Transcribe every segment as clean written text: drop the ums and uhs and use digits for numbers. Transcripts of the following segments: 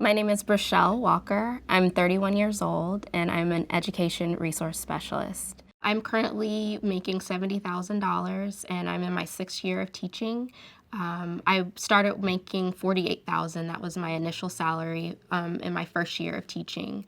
My name is Brechael Walker. I'm 31 years old and I'm an education resource specialist. I'm currently making $70,000 and I'm in my 6th year of teaching. I started making $48,000. That was my initial salary in my first year of teaching.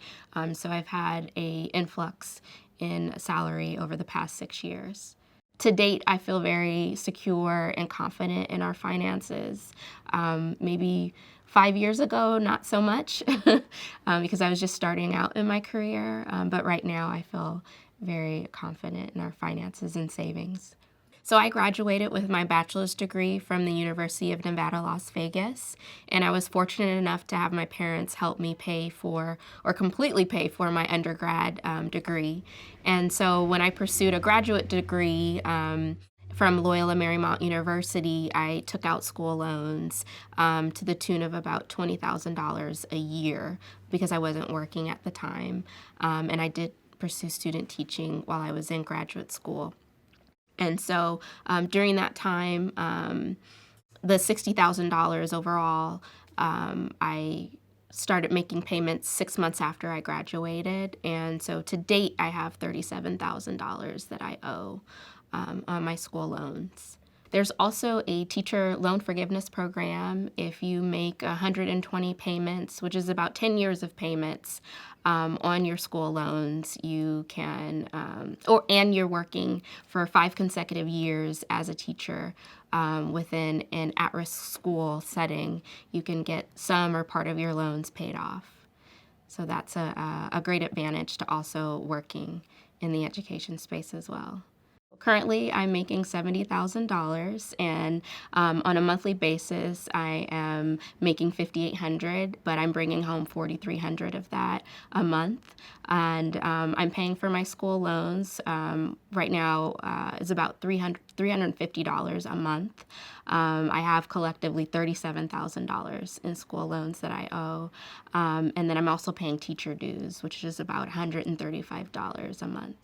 So I've had an influx in salary over the past 6 years. To date, I feel very secure and confident in our finances. Maybe 5 years ago, not so much, because I was just starting out in my career. But right now, I feel very confident in our finances and savings. So I graduated with my bachelor's degree from the University of Nevada, Las Vegas, and I was fortunate enough to have my parents help me pay for, or completely pay for, my undergrad degree. And so when I pursued a graduate degree from Loyola Marymount University, I took out school loans to the tune of about $20,000 a year because I wasn't working at the time, and I did pursue student teaching while I was in graduate school. And so during that time, the $60,000 overall, I started making payments 6 months after I graduated. And so to date, I have $37,000 that I owe on my school loans. There's also a teacher loan forgiveness program. If you make 120 payments, which is about 10 years of payments on your school loans, you can, and you're working for 5 consecutive years as a teacher within an at-risk school setting, you can get some or part of your loans paid off. So that's a great advantage to also working in the education space as well. Currently, I'm making $70,000, and on a monthly basis, I am making $5,800, but I'm bringing home $4,300 of that a month. And I'm paying for my school loans. Right now, is about $350 a month. I have collectively $37,000 in school loans that I owe. And then I'm also paying teacher dues, which is about $135 a month.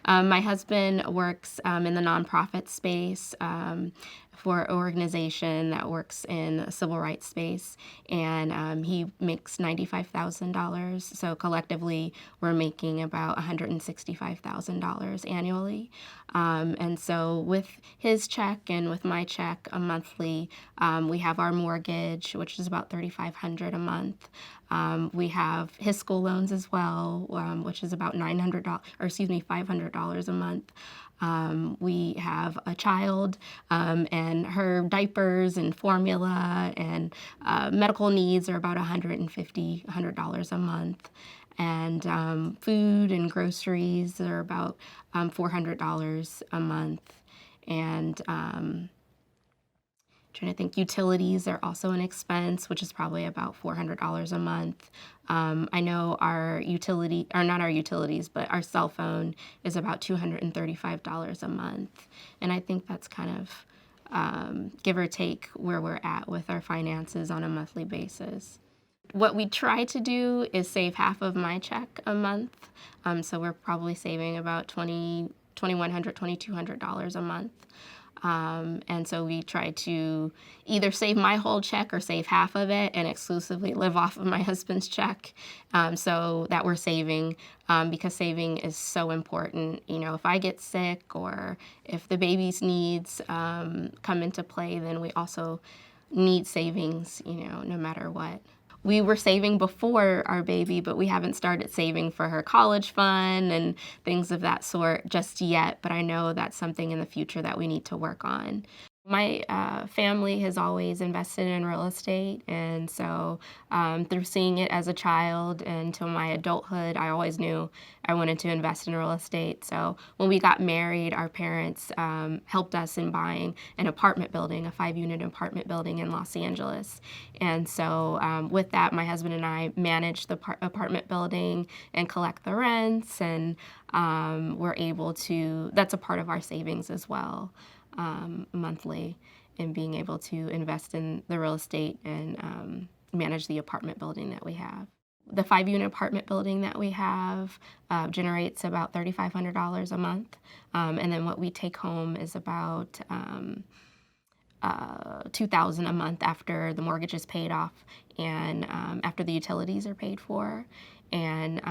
My husband works in the nonprofit space for an organization that works in the civil rights space, and he makes $95,000. So collectively, we're making about $165,000 annually. And so with his check and with my check monthly, we have our mortgage, which is about $3,500 a month. We have his school loans as well, which is about $500 a month. We have a child and her diapers and formula and medical needs are about $100 a month. And food and groceries are about $400 a month. And trying to think, utilities are also an expense, which is probably about $400 a month. I know our cell phone is about $235 a month. And I think that's kind of give or take where we're at with our finances on a monthly basis. What we try to do is save half of my check a month. So we're probably saving about $2,100, $2,200 a month. And so we try to either save my whole check or save half of it and exclusively live off of my husband's check, so that we're saving, because saving is so important. You know, if I get sick or if the baby's needs come into play, then we also need savings, you know, no matter what. We were saving before our baby, but we haven't started saving for her college fund and things of that sort just yet, but I know that's something in the future that we need to work on. My family has always invested in real estate, and so through seeing it as a child until my adulthood, I always knew I wanted to invest in real estate. So when we got married, our parents helped us in buying an apartment building, a 5-unit apartment building in Los Angeles. And so with that, my husband and I manage the apartment building and collect the rents, and we're able to, that's a part of our savings as well. Monthly, and being able to invest in the real estate and manage the apartment building that we have. The 5-unit apartment building that we have generates about $3,500 a month, and then what we take home is about $2,000 a month after the mortgage is paid off and after the utilities are paid for. And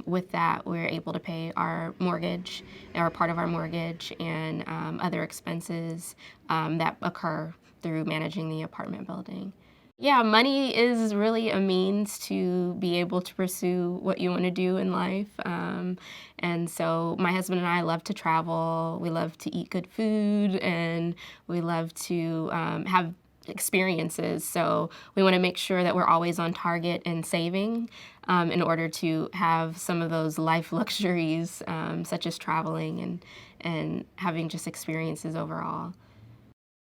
with that, we're able to pay our mortgage, or part of our mortgage, and other expenses that occur through managing the apartment building. Yeah, money is really a means to be able to pursue what you want to do in life. And so my husband and I love to travel. We love to eat good food, and we love to have experiences. So we want to make sure that we're always on target and saving in order to have some of those life luxuries, such as traveling and having just experiences overall.